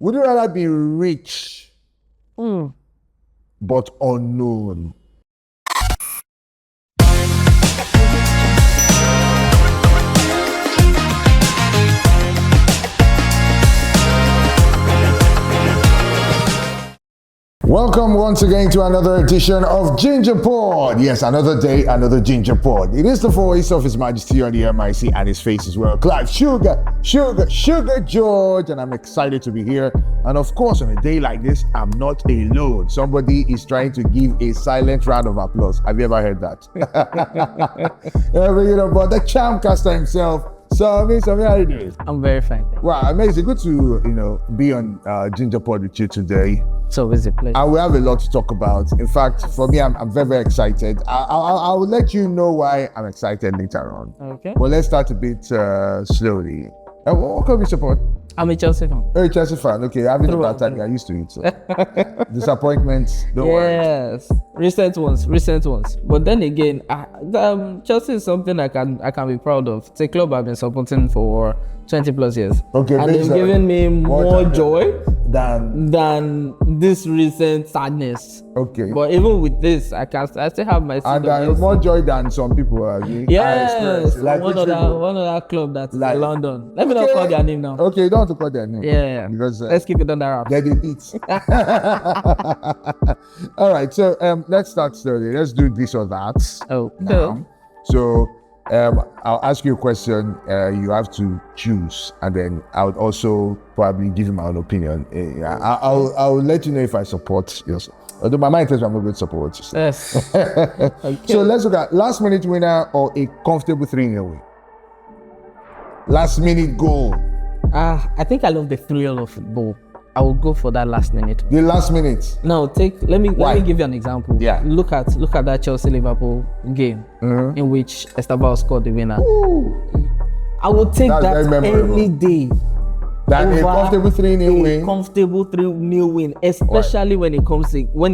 Would you rather be rich but unknown? Welcome once again to another edition of GinjaPod. Yes, another day, another GinjaPod. It is the voice of His Majesty on the MIC, and his face is well clad. Sugar George, and I'm excited to be here. And of course, on a day like this, I'm not alone. Somebody is trying to give a silent round of applause. Have you ever heard that? But the Chamcaster himself, Sanmi, how are you doing? I'm very fine. Wow, amazing. Good to be on GinjaPod with you today. It's always a pleasure. And we have a lot to talk about. In fact, for me, I'm very, very excited. I will let you know why I'm excited later on. Okay. But let's start a bit slowly. What can we support? I'm a Chelsea fan. Oh, a Chelsea fan. Okay, having a bad time. I used to it. So. Disappointments. Don't worry. Yes, recent ones. But then again, Chelsea is something I can be proud of. It's a club I've been supporting for 20 plus years. Okay, and they've given me more joy than this recent sadness. Okay. But even with this, I still have my. And more joy than some people are. Yes. Like one other club that's like, in London. Let me not call their name now. Okay, you don't have to call their name. Yeah. Because let's keep it on the wrap. They're the beats. All right. So let's start slowly. Let's do this or that. Oh. Now. So I'll ask you a question. You have to choose, and then I would also probably give you my own opinion. I'll let you know if I support yours. Although my mind tells me I'm not going to support you. Yes. Okay. So let's look at last minute winner or a comfortable 3-0 win. Last minute goal. I think I love the thrill of football. I will go for that last minute. The last minute. Now let me give you an example. Yeah. Look at that Chelsea Liverpool game in which Esteban scored the winner. Ooh. I will take that any day. That a comfortable 3-0 win. Comfortable 3-0 win, especially when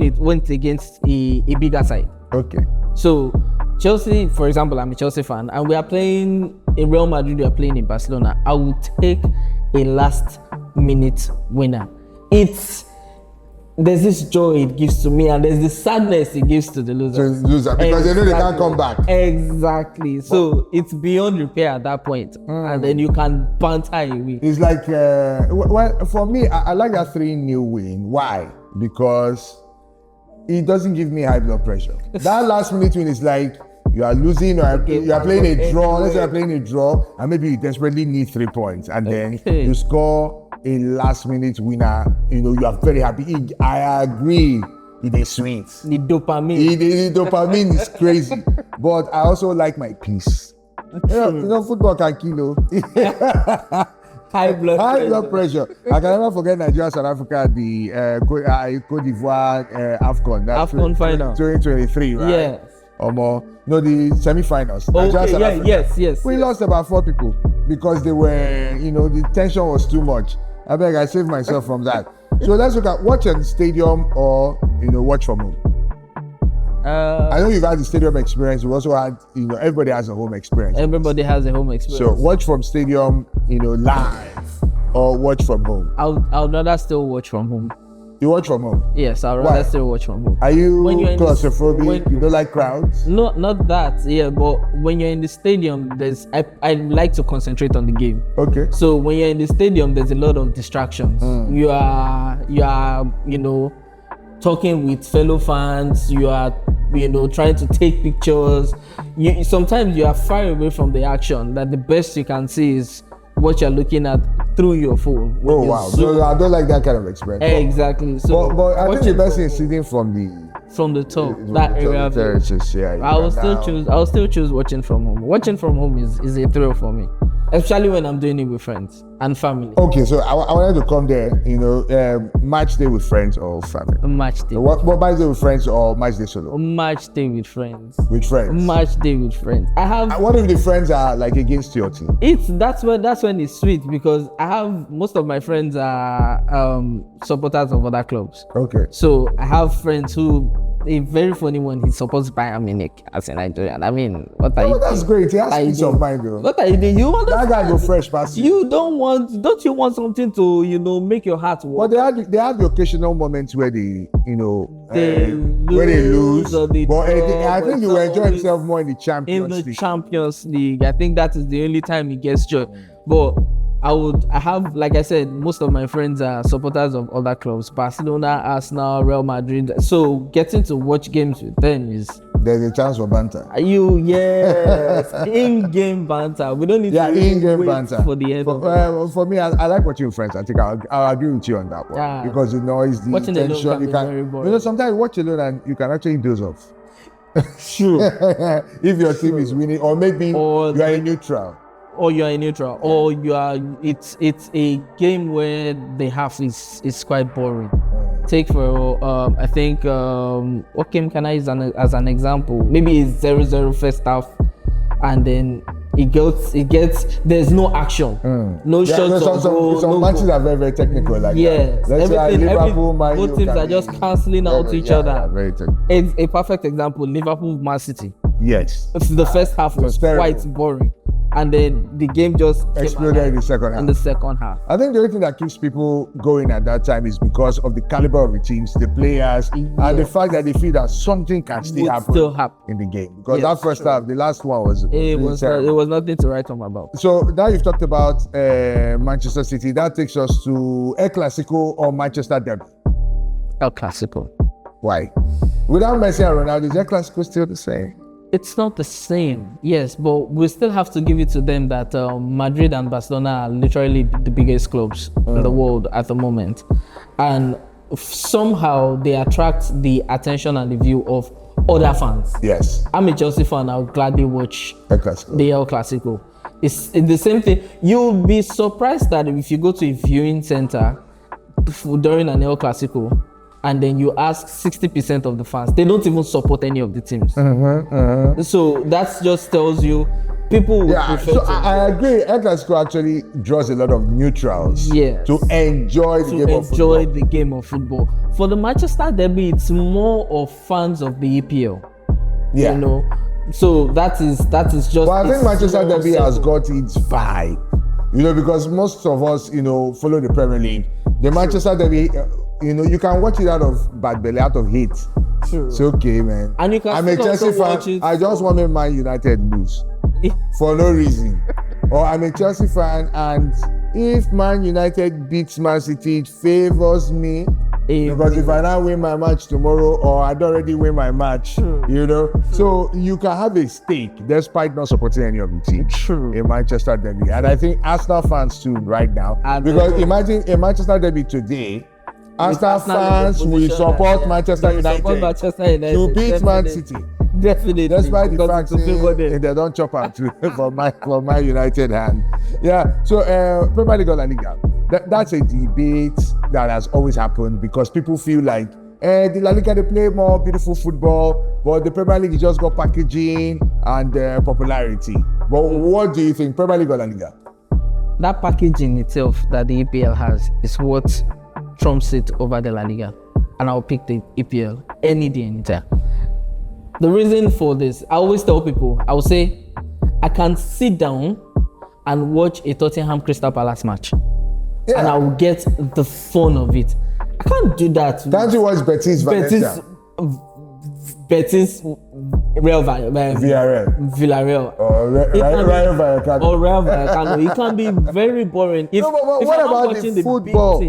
it went against a bigger side. Okay. So Chelsea, for example, I'm a Chelsea fan, and we are playing in Real Madrid. We are playing in Barcelona. I will take a last minute winner. There's this joy it gives to me, and there's this sadness it gives to the loser. Because they know they can't come back. Exactly. So it's beyond repair at that point, and then you can banter away. It's like, well, for me, I like that 3-0 win. Why? Because it doesn't give me high blood pressure. That last minute win is like, you are losing, or you are playing a draw. Let's say you're playing a draw, and maybe you desperately need 3 points, and then you score a last minute winner. You are very happy. I agree. It is sweet. The dopamine. The dopamine is crazy. But I also like my peace. Football can kill you. High blood pressure. I can never forget Nigeria, South Africa, the Côte d'Ivoire AFCON final 2023, right? Yeah. Or more. No, the semi-finals. Okay, yes. We lost about 4 people because they were, the tension was too much. I saved myself from that. So let's look at watch at the stadium or, watch from home. I know you've had the stadium experience. We also had, everybody has a home experience. Everybody has a home experience. So watch from stadium, live, or watch from home. I'll rather still watch from home. You watch from home? Yes, I'd rather still watch from home. Are you claustrophobic? You don't like crowds? No, not that. Yeah, but when you're in the stadium, I like to concentrate on the game. Okay. So when you're in the stadium, there's a lot of distractions. You are, talking with fellow fans. You are, trying to take pictures. Sometimes you are far away from the action. That the best you can see is what you're looking at through your phone. Oh wow! So I don't like that kind of experience. Exactly. So, but I think the best thing is sitting from the top, that area. Yeah, I'll still choose watching from home. Watching from home is a thrill for me, especially when I'm doing it with friends and family. Okay, so I wanted to come there. Match day with friends or family. Match day. What match day with friends or match day solo? Match day with friends. With friends. Match day with friends. What if the friends are like against your team? That's when it's sweet, because I have most of my friends are supporters of other clubs. Okay. So I have friends who a very funny one. He supports Bayern Munich as a Nigerian. I mean, what are you? That's great. He has peace of mind, though. What are you doing? You want that guy go fresh past you don't you want something to, you know, make your heart warm? But they have the occasional moments where they, you know, they lose. Or they but draw, I think he will enjoy himself more in the Champions League. In the Champions League, I think that is the only time he gets joy. But I have, like I said, most of my friends are supporters of other clubs, Barcelona, Arsenal, Real Madrid. So getting to watch games with them there's a chance for banter. Yes, in-game banter. We don't need to in-game wait banter for the end of it. For me, I like watching with friends. I think I'll agree with you on that one. Yeah. Because the noise, the watching tension, alone can be very boring. You know, sometimes you watch alone and you can actually doze off. Sure. If your team is winning, or maybe you are a neutral. Or you are a neutral, or you are. It's a game where the half is quite boring. Take for I think what game can I use as an example? Maybe it's 0-0 first half, and then it gets there's no action, no shots on goal. Some matches are very, very technical. Like yes, let's say Liverpool, Man U, both teams are just cancelling out each other. Yeah, very technical. It's a perfect example. Liverpool, Man City. Yes. The first half was quite boring. And then the game just exploded in the second half. In the second half. I think the only thing that keeps people going at that time is because of the caliber of the teams, the players, and the fact that they feel that something can still happen in the game. Because that first half, the last one was it was nothing to write home about. So now you've talked about Manchester City. That takes us to El Clasico or Manchester Derby. El Clasico. Why? Without Messi and Ronaldo, is El Clasico still the same? It's not the same, yes, but we still have to give it to them that Madrid and Barcelona are literally the biggest clubs in the world at the moment. And somehow they attract the attention and the view of other fans. Yes. I'm a Chelsea fan, I'll gladly watch El Clasico. The El Clasico. It's the same thing. You'll be surprised that if you go to a viewing center during an El Clasico, and then you ask 60% of the fans, they don't even support any of the teams. So that just tells you people will prefer so I agree. El Clasico actually draws a lot of neutrals to enjoy the game of football. For the Manchester Derby, it's more of fans of the EPL. Yeah. You know, so that is just. Well, I think Manchester Derby has got its vibe. You know, because most of us, you know, follow the Premier League. The Manchester Derby, you know, you can watch it out of bad belly, out of hate. True. It's okay, man. And you can I'm a Chelsea fan. I just want to Man United lose for no reason. Or I'm a Chelsea fan, and if Man United beats Man City, it favors me. Because if I now win my match tomorrow, or I'd already win my match, you know, so you can have a stake despite not supporting any of the teams in Manchester Derby. And I think Arsenal fans too right now, because imagine a Manchester Derby today, Arsenal fans will support Manchester United to beat Man City. Definitely. Despite the fact that they don't chop out for my United hand. Yeah. So Premier League or La Liga. That's a debate that has always happened, because people feel like the La Liga, they play more beautiful football, but the Premier League just got packaging and popularity. But what do you think, Premier League or La Liga? That packaging itself that the EPL has is what trumps it over the La Liga, and I'll pick the EPL any day, anytime. The reason for this, I always tell people, I will say, I can sit down and watch a Tottenham Crystal Palace match. Yeah. And I will get the fun of it. I can't do that. Can't you watch Betis Valencia? Betis Villarreal. Or Rayo Vallecano. Or Rayo Vallecano. It can be very boring. But what about the football?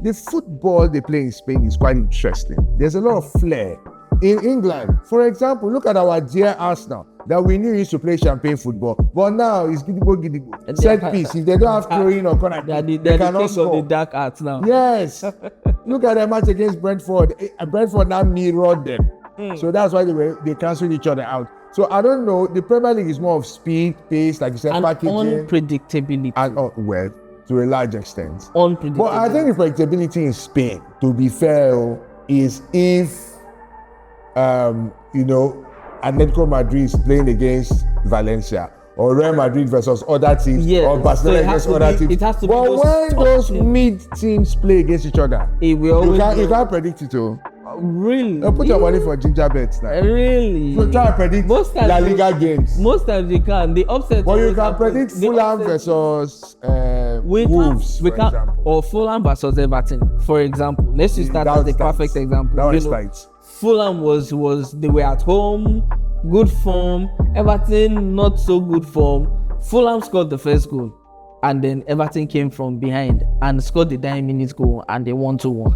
The football they play in Spain is quite interesting. There's a lot of flair. In England, for example, look at our dear Arsenal that we knew used to play champagne football, but now it's gidibo. Set piece. If they don't have throwing or corner, they cannot score. Of the dark arts now. Yes. Look at the match against Brentford. Brentford now mirrored them. So that's why they cancelled each other out. So I don't know. The Premier League is more of speed, pace, like you said, and packaging. Unpredictability. And well, to a large extent. Unpredictability. But I think the predictability in Spain, to be fair, is if you know, Atletico Madrid is playing against Valencia, or Real Madrid versus other teams, or Barcelona against other teams. But when those mid teams play against each other, you can't predict it. Really? Put your money for GinjaPod now. Really? So try and predict Most times La you- Liga games. Most times you can. The upset. But you always can happens. predict The Fulham upset- versus we Wolves, can, we for can, example. or Fulham versus Everton, for example. Let's just start That as a was perfect tight. example. That You was know, tight. Fulham was they were at home, good form. Everton not so good form. Fulham scored the first goal, and then Everton came from behind and scored the 9 minutes goal, and they won 2-1.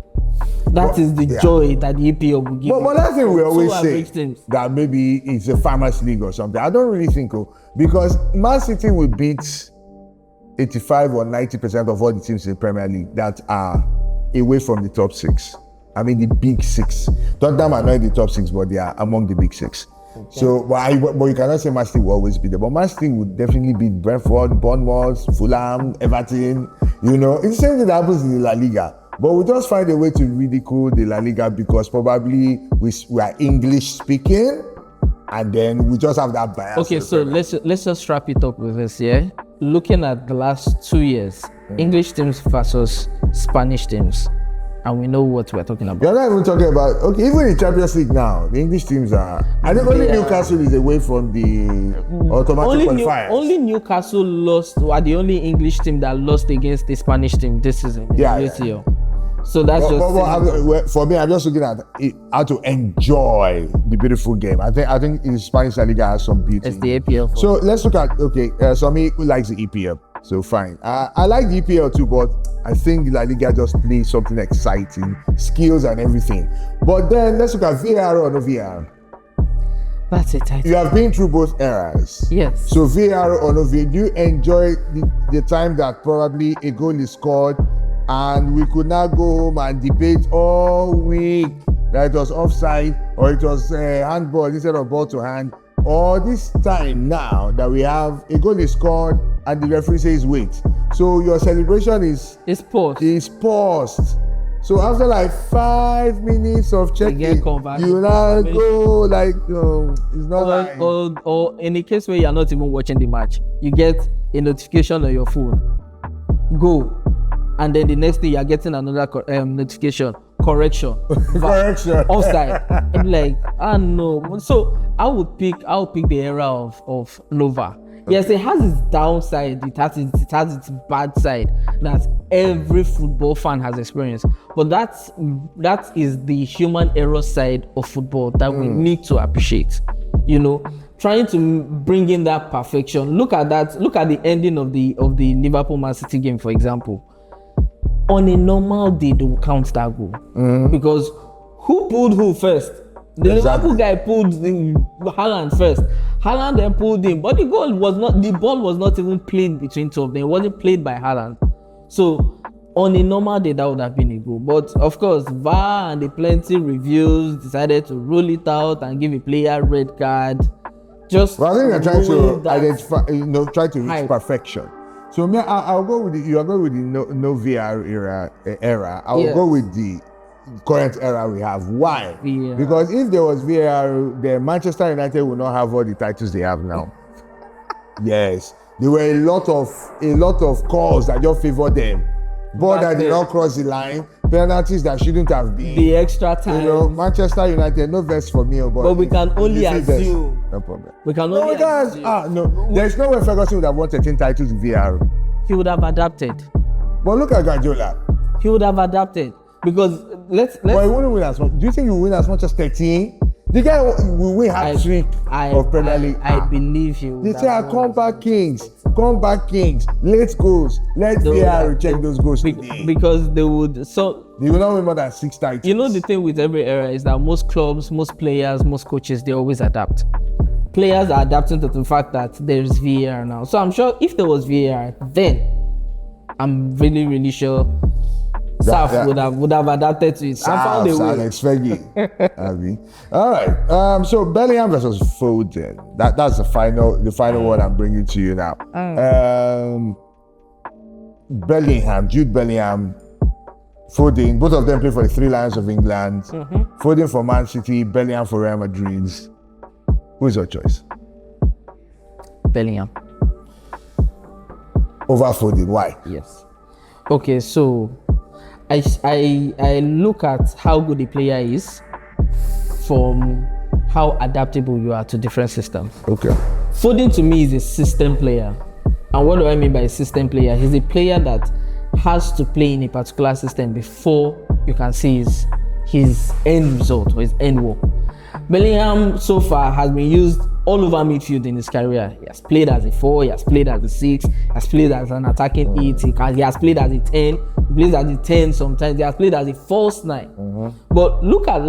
That is the yeah. joy that the EPL will give. But that's thing we always say average teams. that maybe it's a farmers league or something. I don't really think because Man City will beat 85 or 90% of all the teams in the Premier League that are away from the top 6. I mean the big 6. Tottenham are not in the top 6, but they are among the big 6. Okay. So, but you cannot say Man City will always be there. But Man City would definitely beat Brentford, Bournemouth, Fulham, Everton. You know, it's the same thing that happens in the La Liga. But we just find a way to ridicule the La Liga because probably we are English speaking, and then we just have that bias. Okay, so let's just wrap it up with this. Yeah, looking at the last 2 years, English teams versus Spanish teams, and we know what we're talking about. You're not even talking about even in Champions League now. The English teams are. I think only Newcastle is away from the automatic qualifiers. Only Newcastle lost. Are the only English team that lost against the Spanish team this season. Yeah. So that's for me, I'm just looking at how to enjoy the beautiful game. I think the Spanish La Liga has some beauty. It's the EPL. So let's look at Sanmi who likes the EPL. So fine. I like the EPL too, but I think La Liga just plays something exciting, skills and everything. But then let's look at VAR or no VAR. That's it. You have been through both eras. Yes. So VAR or no VAR, do you enjoy the time that probably a goal is scored and we could now go home and debate all week that it was offside or it was handball instead of ball to hand, or this time now that we have a goal is scored and the referee says wait, so your celebration is paused. So after like 5 minutes of checking, you now go like it's not like or in the case where you're not even watching the match, you get a notification on your phone, go, and then the next day you're getting another notification, correction offside. I'm like, no. So I would pick the era of Nova. Yes, it has its downside, it has its bad side that every football fan has experienced. But that is the human error side of football that we need to appreciate. You know, trying to bring in that perfection. Look at the ending of the Liverpool Man City game, for example. On a normal day, they will count that goal because who pulled who first? The Liverpool guy pulled Haaland first. Haaland then pulled him, but the ball was not even played between two of them. It wasn't played by Haaland. So on a normal day, that would have been a goal. But of course, VAR and the plenty reviews decided to rule it out and give a player red card. Well, I think they're trying to identify, try to reach perfection. So me, I'll go with you are going with the no VAR era. I'll go with the current era we have. Why? Yeah. Because if there was VAR, then Manchester United would not have all the titles they have now. Yes, there were a lot of calls that just favor them, but that did not cross the line. Penalties that shouldn't have been. The extra time. Manchester United, no verse for me. But we can only assume. No problem. We can only assume. No. There's no way Ferguson would have won 13 titles in VAR. He would have adapted. But look at Guardiola. He would have adapted because let's. But he wouldn't win as much. Do you think he will win as much as 13? The guy will win hat-trick of Premier League. I believe you. They say, come back kings. Let's goals. Let's VAR check those goals. Because they would. So they will not win more than 6 titles. You know the thing with every era is that most clubs, most players, most coaches, they always adapt. Players are adapting to the fact that there's VAR now. So I'm sure if there was VAR, then I'm really, really sure Saf would have adapted to it. I found a way. Alex Fergie. All right. So Bellingham versus Foden. That's the final one I'm bringing to you now. Jude Bellingham, Foden. Both of them play for the Three Lions of England. Foden for Man City, Bellingham for Real Madrid. Who is your choice? Bellingham. Over Foden. Why? Yes. Okay, so I look at how good the player is from how adaptable you are to different systems. Okay. Foden to me is a system player. And what do I mean by a system player? He's a player that has to play in a particular system before you can see his end result or his end work. Bellingham so far has been used all over midfield in his career. He has played as a 4, he has played as a 6, he has played as an attacking 8, he has played as a 10, he plays as a 10 sometimes, he has played as a false 9. But look at